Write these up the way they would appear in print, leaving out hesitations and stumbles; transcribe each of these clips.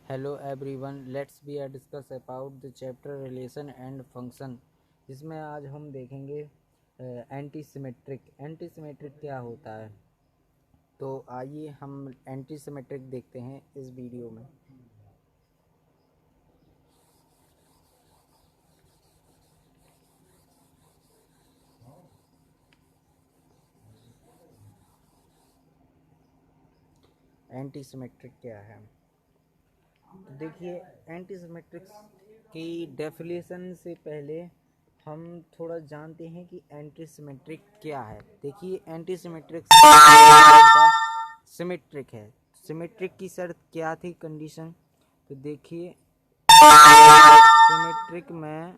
Hello everyone, let's be discuss about the chapter relation and function। जिसमें आज हम देखेंगे एंटी सिमेट्रिक क्या होता है। तो आइए हम एंटी सिमेट्रिक देखते हैं इस वीडियो में। एंटी सिमेट्रिक क्या है, तो देखिए एंटी सिमेट्रिक्स की डेफिनेशन से पहले हम थोड़ा जानते हैं कि एंटी सिमेट्रिक क्या है। देखिए एंटी सिमेट्रिक सिमेट्रिक है। सिमेट्रिक की शर्त क्या थी, कंडीशन, तो देखिए सिमेट्रिक में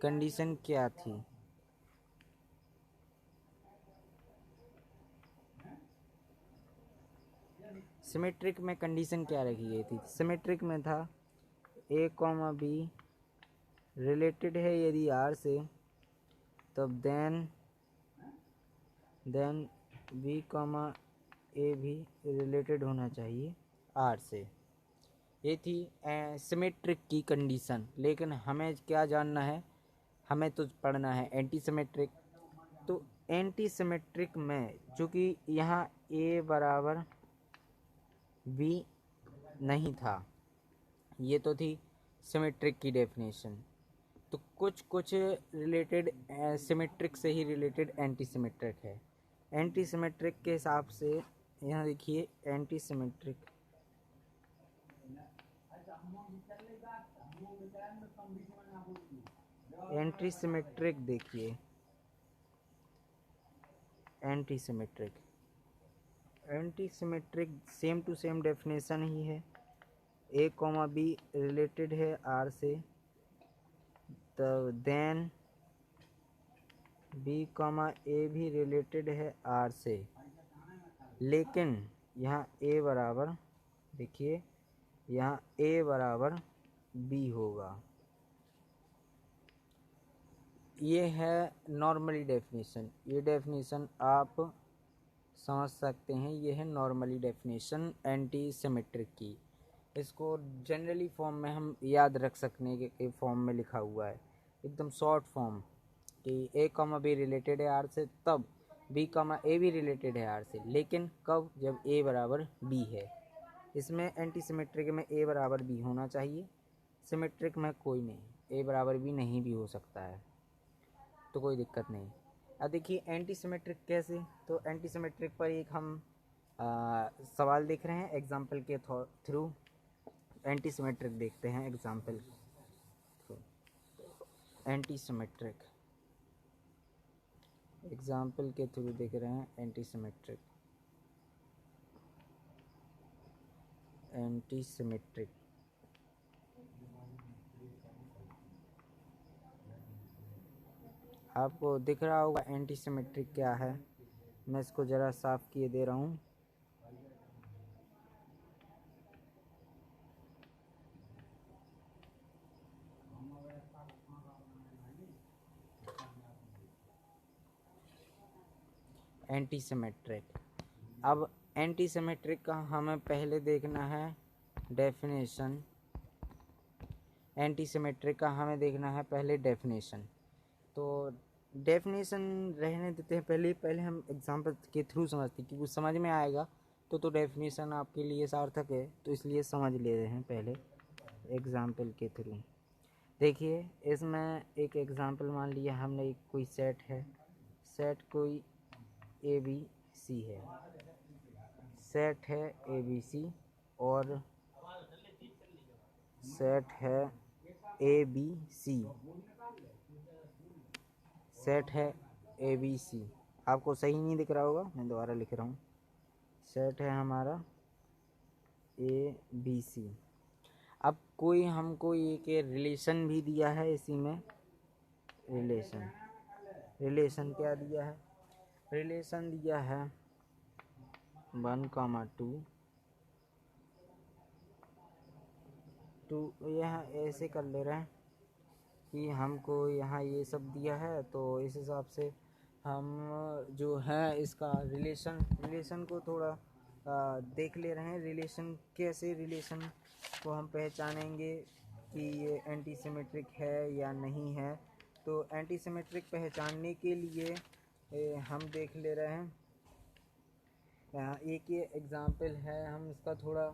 कंडीशन क्या थी। सिमेट्रिक में कंडीशन क्या रखी गई थी, सिमेट्रिक में था ए कॉमा बी रिलेटेड है यदि आर से, तब देन बी कॉमा ए भी रिलेटेड होना चाहिए आर से। ये थी सिमेट्रिक की कंडीशन। लेकिन हमें क्या जानना है, हमें तो पढ़ना है एंटी सिमेट्रिक। तो एंटी सिमेट्रिक में चूँकि यहाँ ए बराबर बी नहीं था, ये तो थी सिमेट्रिक की डेफिनेशन। तो कुछ रिलेटेड सिमेट्रिक से ही रिलेटेड एंटी सिमेट्रिक है। एंटी सिमेट्रिक के हिसाब से यहाँ देखिए एंटी सिमेट्रिक देखिए anti symmetric same to same definition ही है। ए कॉमा बी रिलेटेड है आर से, तो देन बी कॉमा ए भी रिलेटेड है आर से। लेकिन यहाँ ए बराबर, देखिए यहाँ ए बराबर बी होगा। ये है नॉर्मली डेफिनेशन। ये डेफिनेशन आप समझ सकते हैं, ये है नॉर्मली डेफिनेशन एंटी सिमेट्रिक की। इसको जनरली फॉर्म में हम याद रख सकने के फॉर्म में लिखा हुआ है, एकदम शॉर्ट फॉर्म, कि ए कॉमा बी रिलेटेड है आर से, तब बी कॉमा ए भी रिलेटेड है आर से। लेकिन कब, जब ए बराबर बी है। इसमें एंटी सिमेट्रिक में ए बराबर बी होना चाहिए, सिमेट्रिक में कोई नहीं, ए बराबर बी नहीं भी हो सकता है, तो कोई दिक्कत नहीं। अब देखिए एंटी सिमेट्रिक कैसे, तो एंटी सिमेट्रिक पर एक हम सवाल देख रहे हैं एग्जाम्पल के थ्रू। एंटी सिमेट्रिक देखते हैं example through. Anti symmetric example के थ्रू देख रहे हैं एंटी सिमेट्रिक। आपको दिख रहा होगा एंटी सिमेट्रिक क्या है। मैं इसको ज़रा साफ किए दे रहा हूँ। एंटी सिमेट्रिक, अब एंटी सिमेट्रिक का हमें पहले देखना है डेफिनेशन। एंटी सिमेट्रिक का हमें देखना है पहले डेफिनेशन। तो डेफिनेशन रहने देते हैं, पहले हम एग्जांपल के थ्रू समझते हैं, क्योंकि समझ में आएगा तो डेफिनेशन आपके लिए सार्थक है, तो इसलिए समझ ले रहे हैं पहले एग्जांपल के थ्रू। देखिए इसमें एक एग्जांपल मान लिया हमने, एक कोई सेट है, सेट कोई ए बी सी है, सेट है ए बी सी, और सेट है ए बी सी, सेट है ए बी सी। आपको सही नहीं दिख रहा होगा, मैं दोबारा लिख रहा हूँ। सेट है हमारा ए बी सी। अब कोई हमको एक रिलेशन भी दिया है इसी में, रिलेशन क्या दिया है, रिलेशन दिया है 1,2। यहाँ ऐसे कर ले रहे हैं कि हमको यहाँ ये सब दिया है, तो इस हिसाब से हम जो है इसका रिलेशन को थोड़ा देख ले रहे हैं रिलेशन, कैसे रिलेशन को हम पहचानेंगे कि ये एंटी सिमेट्रिक है या नहीं है। तो एंटी सिमेट्रिक पहचानने के लिए हम देख ले रहे हैं, एक ये एग्ज़ाम्पल है, हम इसका थोड़ा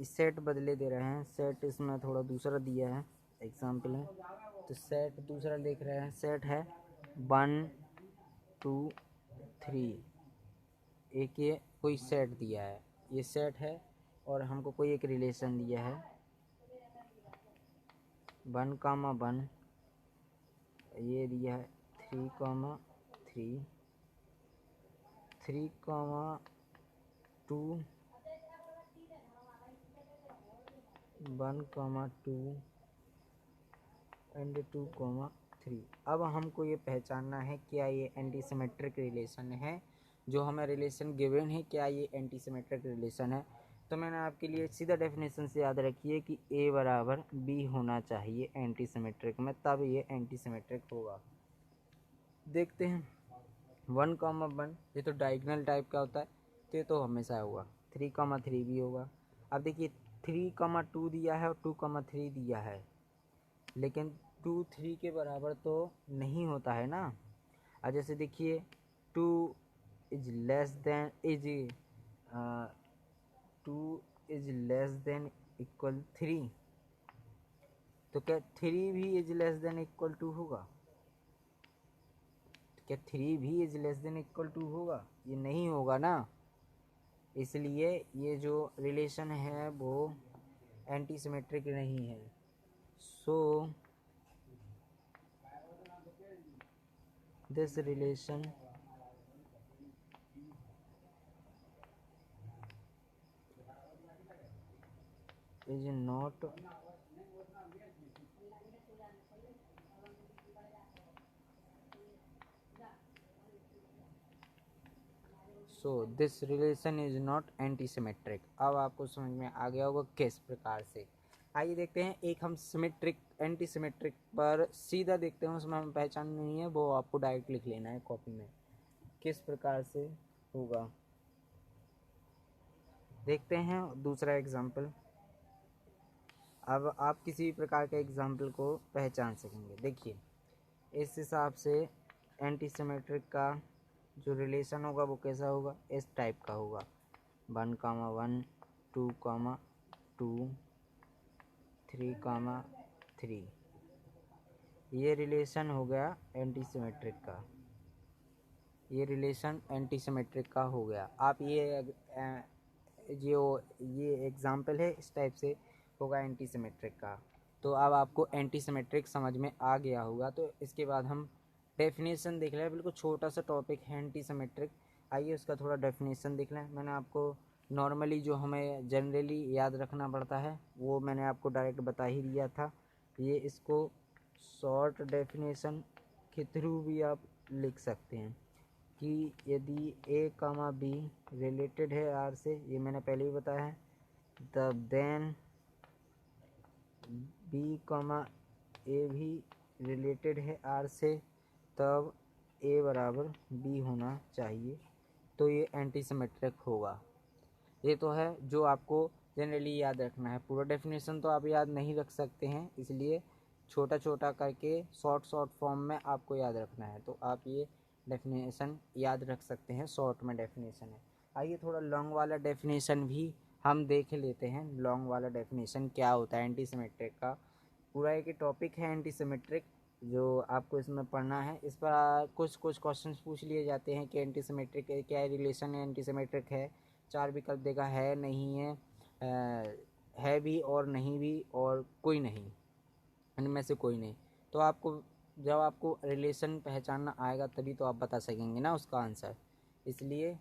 सेट बदले दे रहे हैं। सेट इसमें थोड़ा दूसरा दिया है, एग्ज़ाम्पल है तो सेट दूसरा लिख रहे हैं। सेट है 1 2 3, एक ये कोई सेट दिया है, ये सेट है और हमको कोई एक रिलेशन दिया है 1, 1, ये दिया है 3, 3, 3, 2, 1, 2 एंड 2, 3। अब हमको ये पहचानना है क्या ये एंटी सिमेट्रिक रिलेशन है, जो हमें रिलेशन गिवन है, क्या ये एंटी सिमेट्रिक रिलेशन है। तो मैंने आपके लिए सीधा डेफिनेशन से याद रखिए कि A बराबर B होना चाहिए एंटी सिमेट्रिक में, तब ये एंटी सिमेट्रिक होगा। देखते हैं 1, 1 ये तो डायगोनल टाइप का होता है, तो ये तो हमेशा होगा। 3, 3 भी होगा। अब देखिए 3, 2 दिया है और 2, 3 दिया है, लेकिन 2, 3 के बराबर तो नहीं होता है ना। अब जैसे देखिए 2 is less than 2 is less than equal 3, तो क्या 3 भी इज लेस देन इक्वल 2 होगा? क्या 3 भी इज लेस देन इक्वल 2 होगा? ये नहीं होगा ना। इसलिए ये जो रिलेशन है वो एंटी सिमेट्रिक नहीं है। So this relation is not this relation is not anti symmetric. अब आपको समझ में आ गया होगा किस प्रकार से। आइए देखते हैं, एक हम सिमेट्रिक एंटी सिमेट्रिक पर सीधा देखते हैं, उसमें हम पहचान नहीं है, वो आपको डायरेक्ट लिख लेना है कॉपी में, किस प्रकार से होगा। देखते हैं दूसरा एग्जाम्पल। अब आप किसी भी प्रकार के एग्जाम्पल को पहचान सकेंगे। देखिए इस हिसाब से एंटी सिमेट्रिक का जो रिलेशन होगा वो कैसा होगा, इस टाइप का होगा 1, 1, 2, 2, 3, 3। ये रिलेशन हो गया एंटी सिमेट्रिक का, ये रिलेशन एंटी सिमेट्रिक का हो गया। आप ये एग्जाम्पल है, इस टाइप से होगा एंटी सिमेट्रिक का। तो अब आपको एंटी सिमेट्रिक समझ में आ गया होगा। तो इसके बाद हम डेफिनेशन देख लें, बिल्कुल छोटा सा टॉपिक है एंटी सिमेट्रिक। आइए उसका थोड़ा डेफिनेशन देख लें। मैंने आपको नॉर्मली जो हमें जनरली याद रखना पड़ता है वो मैंने आपको डायरेक्ट बता ही दिया था। ये इसको शॉर्ट डेफिनेशन के थ्रू भी आप लिख सकते हैं कि यदि A, B रिलेटेड है R से, ये मैंने पहले ही बताया है, तब देन B, A भी रिलेटेड है R से, तब A बराबर B होना चाहिए, तो ये एंटी सिमेट्रिक होगा। ये तो है जो आपको जनरली याद रखना है। पूरा डेफिनेशन तो आप याद नहीं रख सकते हैं, इसलिए छोटा छोटा करके शॉर्ट फॉर्म में आपको याद रखना है। तो आप ये डेफिनेशन याद रख सकते हैं, शॉर्ट में डेफिनेशन है। आइए थोड़ा लॉन्ग वाला डेफिनेशन भी हम देख लेते हैं। लॉन्ग वाला डेफिनेशन क्या होता है एंटी सिमेट्रिक का। पूरा एक टॉपिक है एंटी सिमेट्रिक जो आपको इसमें पढ़ना है। इस पर कुछ क्वेश्चंस पूछ लिए जाते हैं कि एंटी सिमेट्रिक क्या रिलेशन है, एंटी सिमेट्रिक है। 4 विकल्प देगा, है, नहीं है, है भी और नहीं भी और कोई नहीं, इनमें से कोई नहीं। तो आपको जब आपको रिलेशन पहचानना आएगा तभी तो आप बता सकेंगे ना उसका आंसर। इसलिए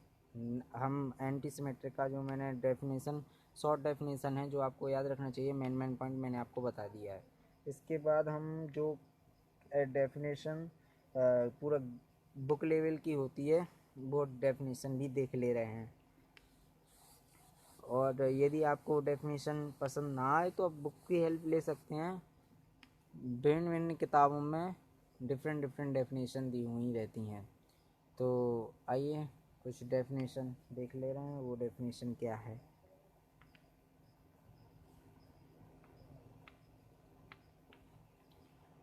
हम एंटी सिमेट्रिक का जो मैंने डेफिनेशन, शॉर्ट डेफिनेशन है जो आपको याद रखना चाहिए, मेन पॉइंट मैंने आपको बता दिया है। इसके बाद हम जो डेफिनेशन पूरा बुक लेवल की होती है वो डेफिनेशन भी देख ले रहे हैं। और यदि आपको डेफिनेशन पसंद ना आए तो आप बुक की हेल्प ले सकते हैं। भिन्न किताबों में डिफरेंट डेफिनेशन दी हुई रहती हैं। तो आइए कुछ डेफिनेशन देख ले रहे हैं, वो डेफिनेशन क्या है।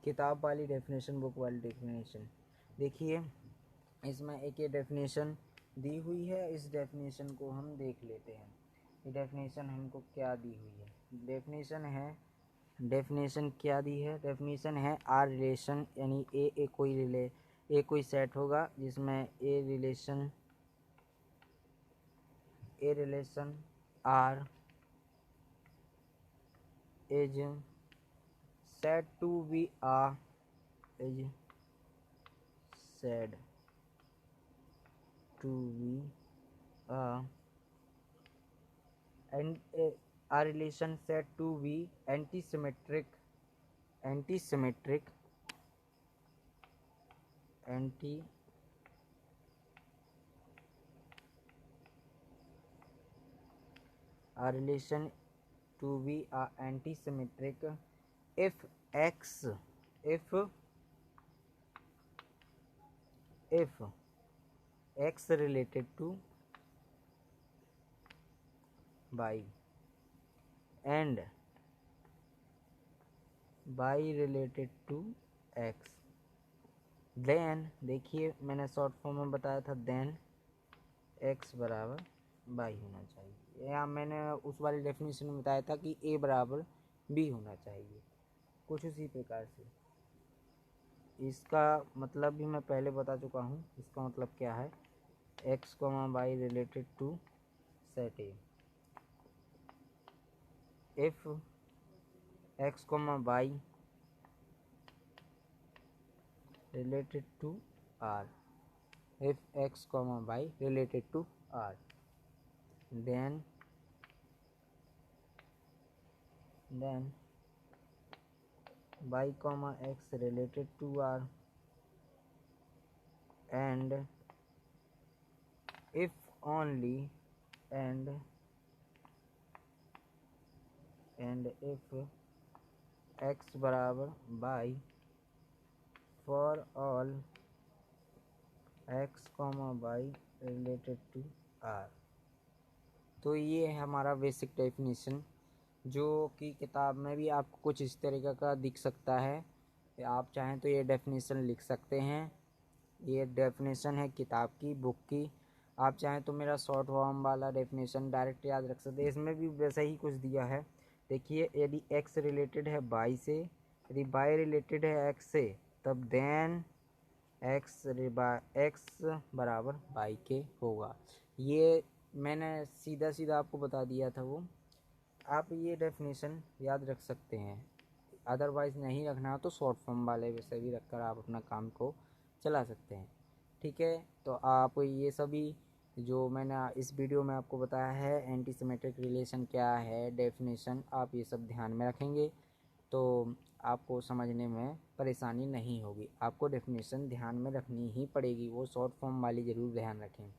किताब वाली डेफिनेशन, बुक वाली डेफिनेशन। देखिए इसमें एक ये डेफिनेशन दी हुई है, इस डेफिनेशन को हम देख लेते हैं। ये डेफिनेशन हमको क्या दी हुई है। डेफिनेशन क्या दी है। डेफिनेशन है आर रिलेशन, यानी ए कोई सेट होगा जिसमें A relation R is said to be is said to be a and a relation said to be antisymmetric a relation to be a antisymmetric if x related to y and y related to x, then देखिए मैंने short form में बताया था then x बराबर y होना चाहिए, या मैंने उस वाली डेफिनेशन में बताया था कि a बराबर b होना चाहिए। कुछ उसी प्रकार से इसका मतलब भी मैं पहले बता चुका हूँ। इसका मतलब क्या है, x, y related to set A, if x, y related to R, if x, y related to R, then y, x related to R, and if only and if x बराबर y for all x, y related to R। तो ये है हमारा basic definition, जो कि किताब में भी आपको कुछ इस तरीके का दिख सकता है। आप चाहें तो ये डेफिनेशन लिख सकते हैं। ये डेफिनेशन है किताब की, बुक की। आप चाहें तो मेरा शॉर्ट फॉर्म वाला डेफिनेशन डायरेक्ट याद रख सकते हैं, इसमें भी वैसा ही कुछ दिया है। देखिए यदि x रिलेटेड है y से, यदि y रिलेटेड है x से, तब देन x बराबर y के होगा। ये मैंने सीधा सीधा आपको बता दिया था वो। आप ये डेफिनेशन याद रख सकते हैं, अदरवाइज़ नहीं रखना हो तो शॉर्ट फॉर्म वाले वैसे भी रखकर आप अपना काम को चला सकते हैं। ठीक है, तो आप ये सभी जो मैंने इस वीडियो में आपको बताया है, एंटीसिमेट्रिक रिलेशन क्या है, डेफिनेशन, आप ये सब ध्यान में रखेंगे तो आपको समझने में परेशानी नहीं होगी। आपको डेफिनेशन ध्यान में रखनी ही पड़ेगी, वो शॉर्ट फॉर्म वाली ज़रूर ध्यान रखें।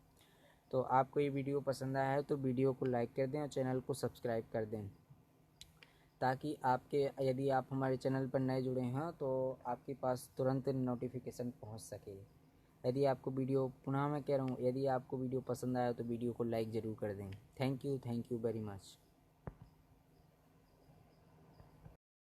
तो आपको ये वीडियो पसंद आया है तो वीडियो को लाइक कर दें और चैनल को सब्सक्राइब कर दें, ताकि यदि आप हमारे चैनल पर नए जुड़े हैं तो आपके पास तुरंत नोटिफिकेशन पहुंच सके। यदि आपको वीडियो, पुनः मैं कह रहा हूँ, यदि आपको वीडियो पसंद आया तो वीडियो को लाइक ज़रूर कर दें। Thank you very much.